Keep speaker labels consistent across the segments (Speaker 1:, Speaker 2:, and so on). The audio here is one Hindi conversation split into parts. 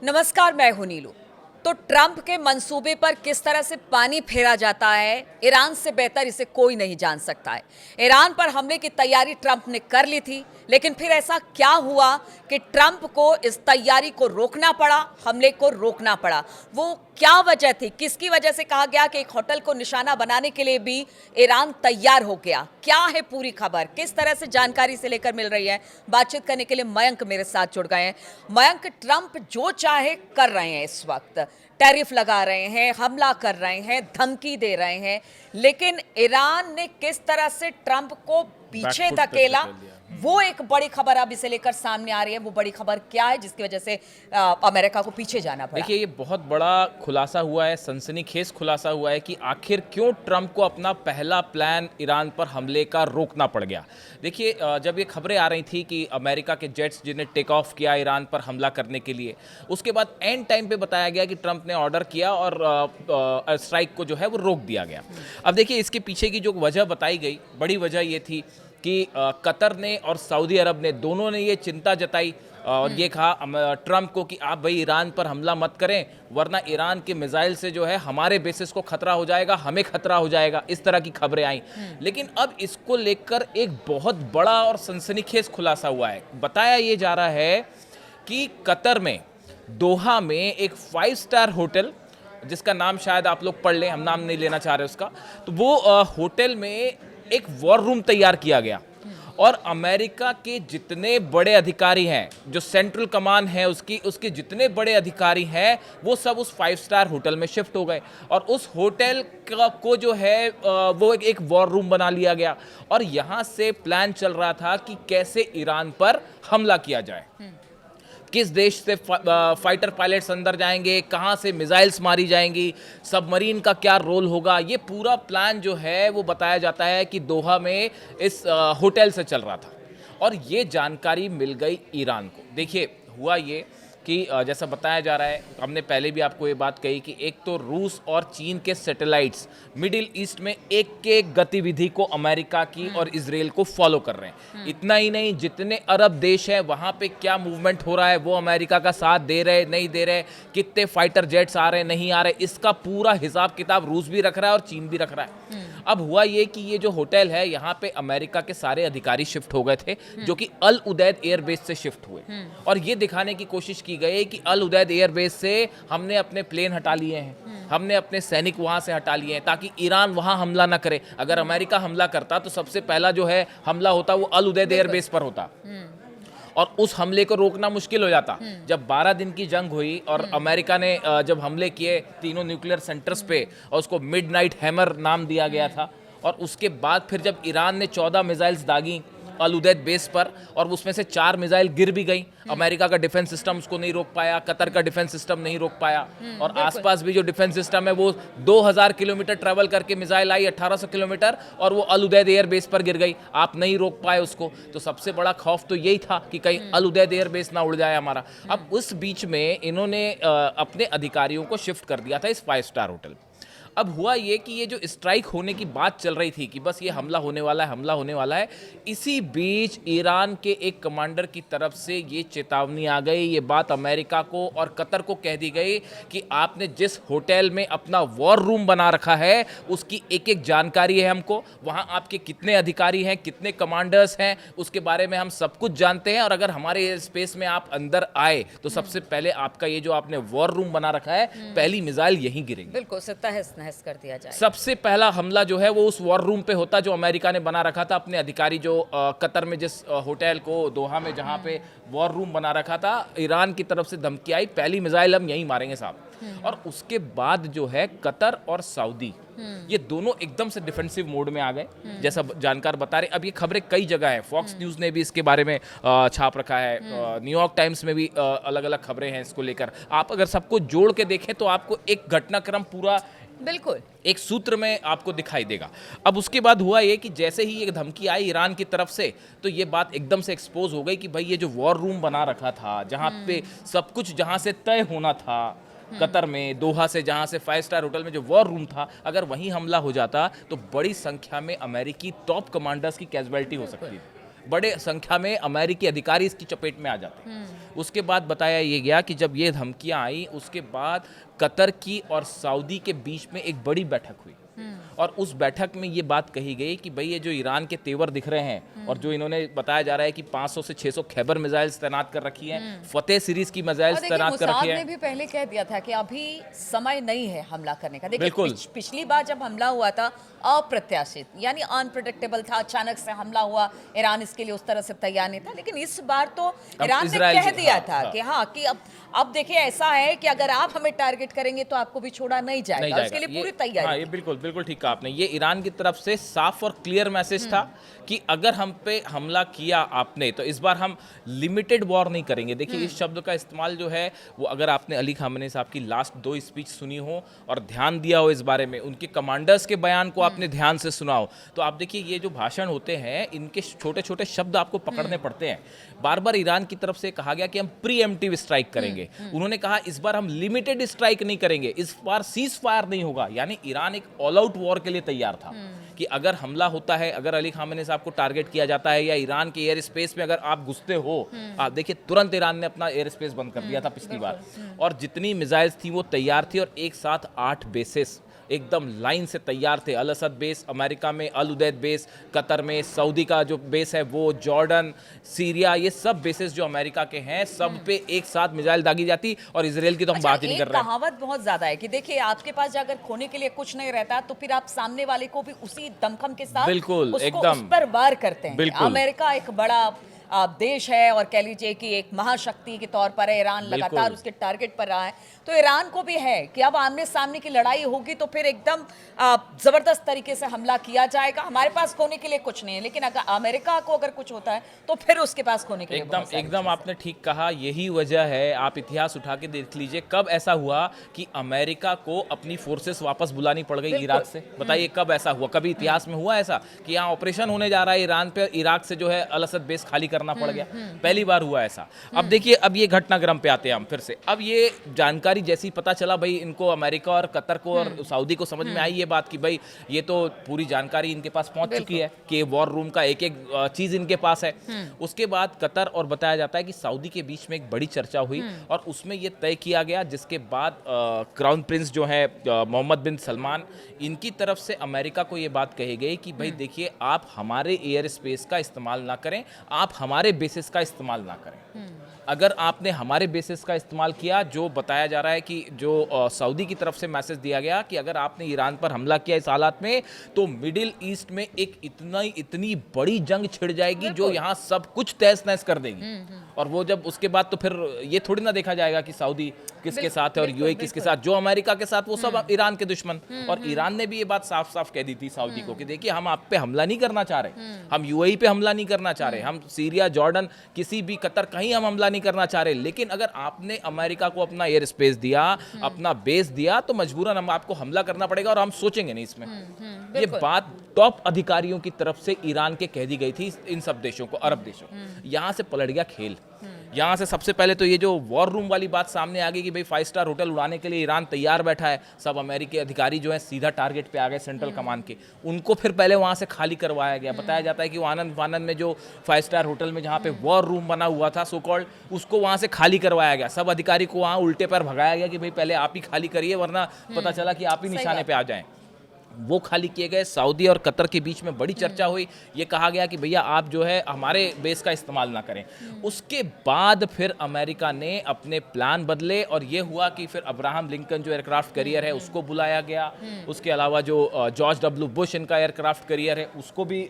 Speaker 1: नमस्कार, मैं हूं नीलू। तो ट्रंप के मंसूबे पर किस तरह से पानी फेरा जाता है, ईरान से बेहतर इसे कोई नहीं जान सकता है। ईरान पर हमले की तैयारी ट्रंप ने कर ली थी, लेकिन फिर ऐसा क्या हुआ कि ट्रंप को इस तैयारी को रोकना पड़ा, हमले को रोकना पड़ा। वो क्या वजह थी, किसकी वजह से कहा गया कि एक होटल को निशाना बनाने के लिए भी ईरान तैयार हो गया। क्या है पूरी खबर, किस तरह से जानकारी से लेकर मिल रही है, बातचीत करने के लिए मयंक मेरे साथ जुड़ गए हैं। मयंक, ट्रंप जो चाहे कर रहे हैं, इस वक्त टैरिफ लगा रहे हैं, हमला कर रहे हैं, धमकी दे रहे हैं, लेकिन ईरान ने किस तरह से ट्रंप को पीछे
Speaker 2: बैकफुट पे
Speaker 1: धकेला,
Speaker 2: धकेल दिया।
Speaker 1: वो एक बड़ी खबर अब इसे लेकर सामने आ रही है। वो बड़ी खबर क्या है जिसकी वजह से अमेरिका को पीछे जाना पड़ा?
Speaker 2: देखिए, ये बहुत बड़ा खुलासा हुआ है, सनसनीखेज खुलासा हुआ है कि आखिर क्यों ट्रंप को अपना पहला प्लान ईरान पर हमले का रोकना पड़ गया। देखिए, जब ये खबरें आ रही थी कि अमेरिका के जेट्स जिन्हें टेक ऑफ किया ईरान पर हमला करने के लिए, उसके बाद एंड टाइम पे बताया गया कि ट्रंप ने ऑर्डर किया और स्ट्राइक को जो है वो रोक दिया गया। अब देखिए, इसके पीछे की जो वजह बताई गई, बड़ी वजह ये थी कि कतर ने और सऊदी अरब ने दोनों ने ये चिंता जताई और ये कहा ट्रंप को कि आप भाई ईरान पर हमला मत करें, वरना ईरान के मिसाइल से जो है हमारे बेसिस को खतरा हो जाएगा, हमें खतरा हो जाएगा। इस तरह की खबरें आई। लेकिन अब इसको लेकर एक बहुत बड़ा और सनसनीखेज खुलासा हुआ है। बताया ये जा रहा है कि कतर में, दोहा में एक 5 स्टार होटल, जिसका नाम शायद आप लोग पढ़ लें, हम नाम नहीं लेना चाह रहे उसका, तो वो होटल में एक वॉर रूम तैयार किया गया और अमेरिका के जितने बड़े अधिकारी हैं, जो सेंट्रल कमान है उसके जितने बड़े अधिकारी हैं, वो सब उस 5 स्टार होटल में शिफ्ट हो गए और उस होटल को जो है वो एक वॉर रूम बना लिया गया और यहाँ से प्लान चल रहा था कि कैसे ईरान पर हमला किया जाए, किस देश से फाइटर पायलट्स अंदर जाएंगे, कहाँ से मिसाइल्स मारी जाएंगी, सबमरीन का क्या रोल होगा। ये पूरा प्लान जो है वो बताया जाता है कि दोहा में इस होटल से चल रहा था और ये जानकारी मिल गई ईरान को। देखिए, हुआ ये कि जैसा बताया जा रहा है, हमने पहले भी आपको ये बात कही कि एक तो रूस और चीन के सैटेलाइट्स मिडिल ईस्ट में एक गतिविधि को अमेरिका की और इजराइल को फॉलो कर रहे हैं। इतना ही नहीं, जितने अरब देश हैं वहाँ पे क्या मूवमेंट हो रहा है, वो अमेरिका का साथ दे रहे नहीं दे रहे, कितने फाइटर जेट्स आ रहे नहीं आ रहे, इसका पूरा हिसाब किताब रूस भी रख रहा है और चीन भी रख रहा है। अब हुआ ये कि ये जो होटल है, यहाँ पे अमेरिका के सारे अधिकारी शिफ्ट हो गए थे, जो कि अल उदैद एयरबेस से शिफ्ट हुए और ये दिखाने की कोशिश की गई कि अल उदैद एयरबेस से हमने अपने प्लेन हटा लिए हैं, हमने अपने सैनिक वहाँ से हटा लिए हैं ताकि ईरान वहाँ हमला ना करे। अगर अमेरिका हमला करता तो सबसे पहला जो है हमला होता वो अल उदैद एयरबेस पर होता और उस हमले को रोकना मुश्किल हो जाता। जब 12 दिन की जंग हुई और अमेरिका ने जब हमले किए तीनों न्यूक्लियर सेंटर्स पे और उसको मिडनाइट हैमर नाम दिया गया था, और उसके बाद फिर जब ईरान ने 14 मिसाइल्स दागी अल उदैद बेस पर और उसमें से 4 मिसाइल गिर भी गई, अमेरिका का डिफेंस सिस्टम उसको नहीं रोक पाया, कतर का डिफेंस सिस्टम नहीं रोक पाया और आसपास भी जो डिफेंस सिस्टम है वो 2000 किलोमीटर ट्रैवल करके मिसाइल आई 1800 किलोमीटर और वो अल उदैद एयर बेस पर गिर गई, आप नहीं रोक पाए उसको। तो सबसे बड़ा खौफ तो यही था कि कहीं अल उदैद एयर बेस ना उड़ जाए हमारा। अब उस बीच में इन्होंने अपने अधिकारियों को शिफ्ट कर दिया था इस 5 स्टार होटल। अब हुआ ये कि ये जो स्ट्राइक होने की बात चल रही थी कि बस ये हमला होने वाला है, हमला होने वाला है, इसी बीच ईरान के एक कमांडर की तरफ से ये चेतावनी आ गई, ये बात अमेरिका को और कतर को कह दी गई कि आपने जिस होटल में अपना वॉर रूम बना रखा है उसकी एक एक जानकारी है हमको, वहाँ आपके कितने अधिकारी हैं, कितने कमांडर्स हैं, उसके बारे में हम सब कुछ जानते हैं और अगर हमारे एयर स्पेस में आप अंदर आए तो सबसे पहले आपका ये जो आपने वॉर रूम बना रखा है, पहली मिसाइल यहीं गिरेगी।
Speaker 1: बिल्कुल से तहस नहस कर दिया जाए।
Speaker 2: सबसे पहला हमला जो है वो उस वॉर रूम पे होता जो अमेरिका ने बना रखा था, अपने अधिकारी जो कतर में जिस होटल को दोहा में जहां पे वॉर रूम बना रखा था, ईरान की तरफ से धमकी आई पहली मिसाइल हम यहीं मारेंगे साहब। और उसके बाद जो है कतर और सऊदी ये दोनों एकदम से डिफेंसिव मोड में आ गए, जैसा जानकार बता रहे। अब ये खबरें कई जगह है, फॉक्स न्यूज़ ने भी इसके बारे में छाप रखा है, न्यूयॉर्क टाइम्स में भी अलग अलग खबरें हैं इसको लेकर। आप अगर सबको जोड़ के देखें तो आपको एक घटनाक्रम पूरा
Speaker 1: बिल्कुल
Speaker 2: एक सूत्र में आपको दिखाई देगा। अब उसके बाद हुआ ये कि जैसे ही ये धमकी आई ईरान की तरफ से, तो ये बात एकदम से एक्सपोज हो गई कि भाई ये जो वॉर रूम बना रखा था, जहाँ पे सब कुछ जहाँ से तय होना था, कतर में दोहा से जहाँ से 5 स्टार होटल में जो वॉर रूम था, अगर वहीं हमला हो जाता तो बड़ी संख्या में अमेरिकी टॉप कमांडर्स की कैजुअलिटी हो सकती थी। बड़े संख्या में अमेरिकी अधिकारी इसकी चपेट में आ जाते हैं। उसके बाद बताया ये गया कि जब ये धमकियां आई उसके बाद कतर की और सऊदी के बीच में एक बड़ी बैठक हुई और उस बैठक में ये बात कही गई कि भाई ये जो ईरान के तेवर दिख रहे हैं और जो इन्होंने बताया जा रहा है कि 500 से 600 खैबर मिसाइल्स तैनात कर रखी हैं, फतेह सीरीज की मिसाइल्स तैनात कर रखी
Speaker 1: ने
Speaker 2: हैं।
Speaker 1: भी पहले कह दिया था कि अभी समय नहीं है हमला करने का। देखिए
Speaker 2: बिल्कुल।
Speaker 1: पिछली बार जब हमला हुआ था अप्रत्याशित यानी अनप्रेडिक्टेबल था, अचानक से हमला हुआ, ईरान इसके लिए उस तरह से तैयार नहीं था। लेकिन इस बार तो ईरान ने
Speaker 2: इजराइल
Speaker 1: कह दिया
Speaker 2: हाँ,
Speaker 1: था
Speaker 2: हाँ।
Speaker 1: कि हाँ कि अब देखिए ऐसा है कि अगर आप हमें टारगेट करेंगे तो आपको भी छोड़ा नहीं जाएगा, उसके लिए पूरी तैयारी।
Speaker 2: हाँ, ये बिल्कुल बिल्कुल ठीक कहा आपने। ये ईरान की तरफ से साफ और क्लियर मैसेज था कि अगर हम पे हमला किया आपने तो इस बार हम लिमिटेड वॉर नहीं करेंगे। देखिए इस शब्द का इस्तेमाल जो है वो अगर आपने अली खामेनी साहब की लास्ट 2 स्पीच सुनी हो और ध्यान दिया हो इस बारे में, उनके कमांडर्स के बयान को आपने ध्यान से सुना हो, तो आप देखिए ये जो भाषण होते हैं इनके छोटे छोटे शब्द आपको पकड़ने पड़ते हैं। बार बार ईरान की तरफ से कहा गया कि हम प्रीएम्प्टिव स्ट्राइक करेंगे। उन्होंने कहा इस बार हम लिमिटेड स्ट्राइक नहीं करेंगे, इस बार सीज फायर नहीं होगा। यानी ईरान एक ऑल आउट वॉर के लिए तैयार था कि अगर हमला होता है, अगर अली खामेनी साहब को टारगेट किया जाता है या ईरान के एयर स्पेस में अगर आप घुसते हो, आप देखिए तुरंत ईरान ने अपना एयर स्पेस बंद कर दिया था पिछली बार और जितनी मिसाइल्स थी वो तैयार थी और एक साथ 8 बेसेस एकदम लाइन से तैयार थे। अल असद बेस अमेरिका में, अल उदैद बेस कतर में, सऊदी का जो बेस है वो, जॉर्डन, सीरिया, ये सब बेसेस जो अमेरिका के हैं सब पे एक साथ मिसाइल दागी जाती और इसराइल की तो हम बात ही नहीं कर रहे हैं।
Speaker 1: कहावत बहुत ज्यादा है कि देखिए आपके पास अगर खोने के लिए कुछ नहीं रहता तो फिर आप सामने वाले को भी उसी दमखम के साथ
Speaker 2: बिल्कुल
Speaker 1: उसको
Speaker 2: एकदम
Speaker 1: उस पर वार करते हैं।
Speaker 2: बिल्कुल।
Speaker 1: अमेरिका एक बड़ा देश है और कह लीजिए कि एक महाशक्ति के तौर पर है, ईरान लगातार उसके टारगेट पर रहा है, तो ईरान को भी है कि अब आमने सामने की लड़ाई होगी तो फिर एकदम जबरदस्त तरीके से हमला किया जाएगा। हमारे पास खोने के लिए कुछ नहीं है, लेकिन अगर अमेरिका को अगर कुछ होता है तो फिर उसके पास खोने के लिए
Speaker 2: एकदम आपने ठीक कहा। यही वजह है, आप इतिहास उठा के देख लीजिए कब ऐसा हुआ कि अमेरिका को अपनी फोर्सेस वापस बुलानी पड़ गई इराक से। बताइए कब ऐसा हुआ? कभी इतिहास में हुआ ऐसा कि यहाँ ऑपरेशन होने जा रहा है ईरान पे, इराक से जो है अल असद बेस खाली करना पड़ गया? पहली बार हुआ ऐसा। अब देखिए अब ये घटनाक्रम पे आते हैं हम फिर से। अब ये जानकारी जैसी पता चला भाई इनको अमेरिका और कतर को और सऊदी को समझ में आई ये बात कि भाई ये तो पूरी जानकारी इनके पास पहुंच चुकी है कि वॉर रूम का एक एक चीज इनके पास है। उसके बाद कतर और बताया जाता है कि सऊदी के बीच में एक बड़ी चर्चा हुई और उसमें ये तय किया गया, जिसके बाद क्राउन प्रिंस जो है मोहम्मद बिन सलमान, इनकी तरफ से अमेरिका को ये बात कही गई कि भाई देखिए आप हमारे एयर स्पेस का इस्तेमाल ना करें, आप हमारे बेसिस का इस्तेमाल ना करें। अगर आपने हमारे बेसिस का इस्तेमाल किया, जो बताया जा रहा है कि जो सऊदी की तरफ से मैसेज दिया गया कि अगर आपने ईरान पर हमला किया इस हालात में तो मिडिल ईस्ट में एक इतनी बड़ी जंग छिड़ जाएगी जो यहाँ सब कुछ तहस नहस कर देगी। और वो जब उसके बाद तो फिर ये थोड़ी ना देखा जाएगा कि सऊदी किसके साथ है और यूएई किसके साथ, जो अमेरिका के साथ वो सब ईरान के दुश्मन। और ईरान ने भी ये बात साफ साफ कह दी थी सऊदी को कि देखिए हम आप पे हमला नहीं करना चाह रहे, हम यूएई पे हमला नहीं करना चाह रहे, हम सीरिया, जॉर्डन, किसी भी कतर, कहीं हम हमला नहीं करना चाह रहे, लेकिन अगर आपने अमेरिका को अपना एयर स्पेस दिया, अपना बेस दिया, तो मजबूरन हम आपको हमला करना पड़ेगा और हम सोचेंगे नहीं इसमें। ये बात टॉप अधिकारियों की तरफ से ईरान के कह दी गई थी इन सब देशों को, अरब देशों। यहां से पलट गया खेल। यहाँ से सबसे पहले तो ये जो वॉर रूम वाली बात सामने आ गई कि भाई 5 स्टार होटल उड़ाने के लिए ईरान तैयार बैठा है, सब अमेरिकी अधिकारी जो हैं सीधा टारगेट पे आ गए सेंट्रल कमांड के, उनको फिर पहले वहाँ से खाली करवाया गया। बताया जाता है कि वो आनंद में जो 5 स्टार होटल में जहाँ पे वॉर रूम बना हुआ था सो कॉल्ड, उसको वहाँ से खाली करवाया गया। सब अधिकारी को वहाँ उल्टे पर भगाया गया कि भाई पहले आप ही खाली करिए वरना पता चला कि आप ही निशाने पे आ जाएं। वो खाली किए गए। सऊदी और कतर के बीच में बड़ी चर्चा हुई, ये कहा गया कि भैया आप जो है हमारे बेस का इस्तेमाल ना करें। उसके बाद फिर अमेरिका ने अपने प्लान बदले और ये हुआ कि फिर अब्राहम लिंकन जो एयरक्राफ्ट कैरियर है उसको बुलाया गया। उसके अलावा जो जॉर्ज डब्ल्यू बुश इनका एयरक्राफ्ट कैरियर है उसको भी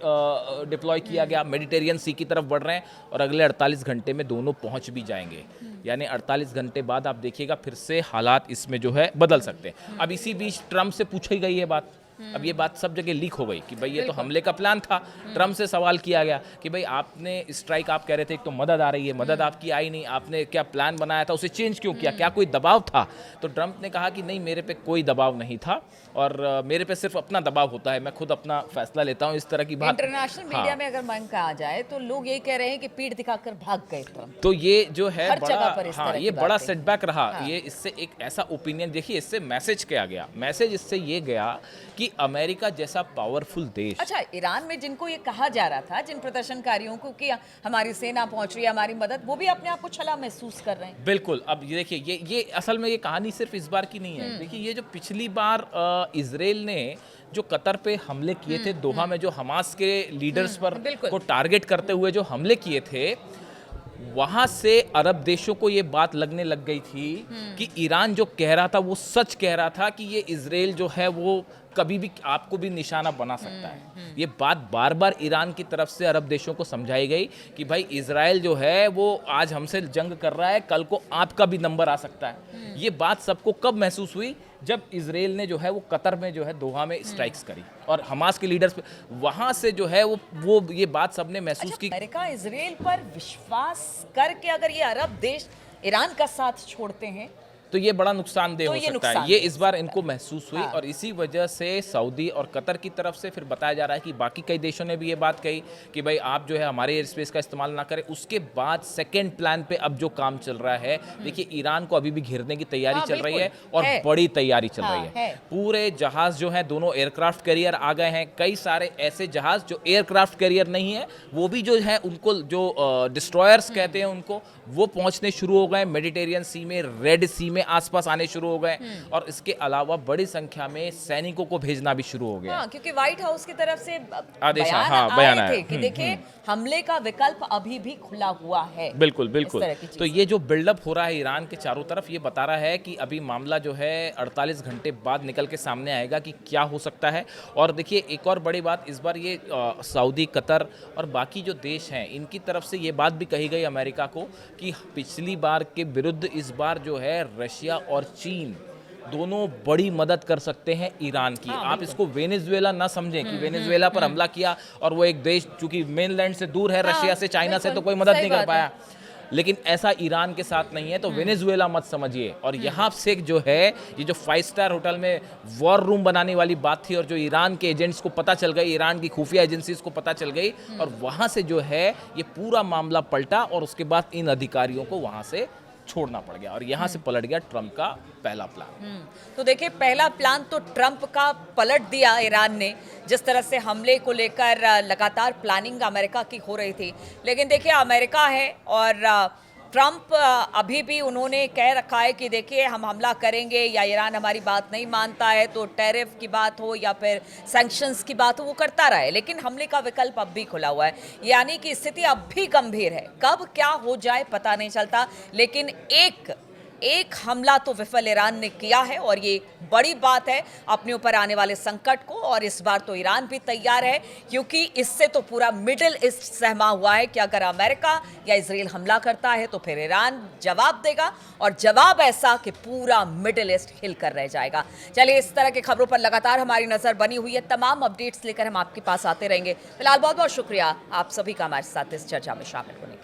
Speaker 2: डिप्लॉय किया गया। मेडिटेरियन सी की तरफ बढ़ रहे हैं और अगले 48 घंटे में दोनों पहुंच भी जाएंगे। यानी 48 घंटे बाद आप देखिएगा फिर से हालात इसमें जो है बदल सकते हैं। अब इसी बीच ट्रम्प से पूछी गई ये बात, अब ये बात सब जगह लीक हो गई कि भाई ये तो हमले का प्लान था। ट्रम्प से सवाल किया गया कि भाई आपने स्ट्राइक, आप कह रहे थे एक तो मदद आ रही है, मदद आपकी आई नहीं, आपने क्या प्लान बनाया था उसे चेंज क्यों किया, क्या कोई दबाव था? तो ट्रम्प ने कहा कि नहीं, मेरे पे कोई दबाव नहीं था और मेरे पे सिर्फ अपना दबाव होता है, मैं खुद अपना फैसला लेता हूँ, इस तरह की बात।
Speaker 1: इंटरनेशनल मीडिया में अगर मांग कहा जाए तो लोग ये कह रहे हैं कि पीठ दिखाकर भाग गए ट्रम्प।
Speaker 2: तो ये जो है
Speaker 1: बड़ा,
Speaker 2: ये बड़ा सेटबैक रहा। ये इससे एक ऐसा ओपिनियन, देखिए इससे मैसेज क्या गया, मैसेज इससे ये गया कि कि अमेरिका जैसा पावरफुल देश,
Speaker 1: अच्छा, ईरान में जिनको ये कहा जा रहा था, जिन प्रदर्शनकारियों को कि हमारी सेना पहुंच रही है, हमारी मदद, वो भी अपने आप को छला महसूस कर रहे हैं।
Speaker 2: बिल्कुल। अब ये देखिए, ये असल में ये कहानी सिर्फ इस बार की नहीं है। देखिए, ये जो पिछली बार इजराइल ने जो कतर पे हमले किए थे, दोहा में जो हमास के लीडर्स पर
Speaker 1: बिल्कुल।
Speaker 2: को टारगेट करते हुए जो हमले किए थे, वहां से अरब देशों को ये बात लगने लग गई थी कि ईरान जो कह रहा था वो सच कह रहा था, कि ये इजराइल जो है वो कभी भी आपको भी निशाना बना सकता है। ये बात बार बार ईरान की तरफ से अरब देशों को समझाई गई कि भाई इजराइल जो है वो आज हमसे जंग कर रहा है, कल को आपका भी नंबर आ सकता है। ये बात सबको कब महसूस हुई? जब इजराइल ने जो है वो कतर में जो है दोहा में स्ट्राइक्स करी और हमास के लीडर्स पे, वहां से जो है वो ये बात सबने महसूस
Speaker 1: अच्छा,
Speaker 2: की।
Speaker 1: अमेरिका इजराइल पर विश्वास करके अगर ये अरब देश ईरान का साथ छोड़ते हैं
Speaker 2: तो ये बड़ा नुकसानदेह
Speaker 1: तो
Speaker 2: हो
Speaker 1: ये
Speaker 2: सकता है।
Speaker 1: नुकसानदेह
Speaker 2: ये
Speaker 1: हो
Speaker 2: इस बार
Speaker 1: सकता
Speaker 2: इनको
Speaker 1: है।
Speaker 2: महसूस हुई
Speaker 1: हाँ।
Speaker 2: और इसी वजह से सऊदी और कतर की तरफ से फिर बताया जा रहा है कि बाकी कई देशों ने भी ये बात कही कि भाई आप जो है हमारे एयर स्पेस का इस्तेमाल ना करें। उसके बाद सेकेंड प्लान पे अब जो काम चल रहा है, देखिए ईरान को अभी भी घेरने की तैयारी
Speaker 1: हाँ,
Speaker 2: चल रही है
Speaker 1: बिल्कुल,
Speaker 2: और
Speaker 1: है।
Speaker 2: बड़ी तैयारी चल
Speaker 1: हाँ,
Speaker 2: रही है।
Speaker 1: है।
Speaker 2: पूरे जहाज जो है, दोनों एयरक्राफ्ट कैरियर आ गए हैं। कई सारे ऐसे जहाज जो एयरक्राफ्ट कैरियर नहीं है, वो भी जो है उनको जो डिस्ट्रॉयर्स कहते हैं उनको, वो पहुंचने शुरू हो गए। मेडिटेरियन सी में, रेड सी में आसपास आने शुरू हो गए और इसके अलावा बड़ी संख्या में सैनिकों को भेजना भी शुरू हो गया।
Speaker 1: हाँ, क्योंकि व्हाइट हाउस की तरफ से
Speaker 2: आदेश,
Speaker 1: बयान
Speaker 2: हाँ, बयान
Speaker 1: आए
Speaker 2: आया।
Speaker 1: थे कि देखिए हमले का विकल्प अभी भी खुला हुआ है।
Speaker 2: बिल्कुल
Speaker 1: इस
Speaker 2: बिल्कुल।
Speaker 1: तरह की
Speaker 2: तो
Speaker 1: चीज़ें।
Speaker 2: ये जो बिल्डअप हो रहा है ईरान के चारों तरफ, ये बता रहा है कि अभी मामला जो है 48 घंटे बाद निकल के सामने आएगा कि क्या हो सकता है। और देखिए, एक और बड़ी बात इस बार ये सऊदी, कतर और बाकी जो देश हैं, इनकी तरफ से ये बात भी कही गई अमेरिका को कि पिछली बार के विरुद्ध इस बार जो है रशिया और चीन दोनों बड़ी मदद कर सकते हैं ईरान की।
Speaker 1: हाँ,
Speaker 2: आप इसको वेनेजुएला ना समझें कि वेनेजुएला पर हमला किया और वो एक देश चूंकि मेनलैंड से दूर है,
Speaker 1: हाँ,
Speaker 2: रशिया से, चाइना से, तो
Speaker 1: बिल्कुल,
Speaker 2: कोई मदद
Speaker 1: सही
Speaker 2: नहीं कर
Speaker 1: बात है।
Speaker 2: पाया। लेकिन ऐसा ईरान के साथ नहीं है, तो वेनेजुएला मत समझिए। और यहाँ से जो है ये जो 5 स्टार होटल में वॉर रूम बनाने वाली बात थी और जो ईरान के एजेंट्स को पता चल गई, ईरान की खुफिया एजेंसीज को पता चल गई और वहाँ से जो है ये पूरा मामला पलटा और उसके बाद इन अधिकारियों को वहाँ से छोड़ना पड़ गया और यहाँ से पलट गया ट्रम्प का पहला प्लान।
Speaker 1: तो देखिए, पहला प्लान तो ट्रंप का पलट दिया ईरान ने, जिस तरह से हमले को लेकर लगातार प्लानिंग अमेरिका की हो रही थी। लेकिन देखिए, अमेरिका है और ट्रंप अभी भी उन्होंने कह रखा है कि देखिए हम हमला करेंगे या ईरान हमारी बात नहीं मानता है तो टैरिफ की बात हो या फिर सैंक्शंस की बात हो, वो करता रहे। लेकिन हमले का विकल्प अब भी खुला हुआ है, यानी कि स्थिति अब भी गंभीर है। कब क्या हो जाए पता नहीं चलता, लेकिन एक हमला तो विफल ईरान ने किया है और ये बड़ी बात है अपने ऊपर आने वाले संकट को। और इस बार तो ईरान भी तैयार है, क्योंकि इससे तो पूरा मिडिल ईस्ट सहमा हुआ है कि अगर अमेरिका या इजराइल हमला करता है तो फिर ईरान जवाब देगा और जवाब ऐसा कि पूरा मिडिल ईस्ट हिल कर रह जाएगा। चलिए, इस तरह की खबरों पर लगातार हमारी नजर बनी हुई है। तमाम अपडेट्स लेकर हम आपके पास आते रहेंगे। फिलहाल बहुत बहुत शुक्रिया आप सभी का हमारे साथ इस चर्चा में शामिल होने।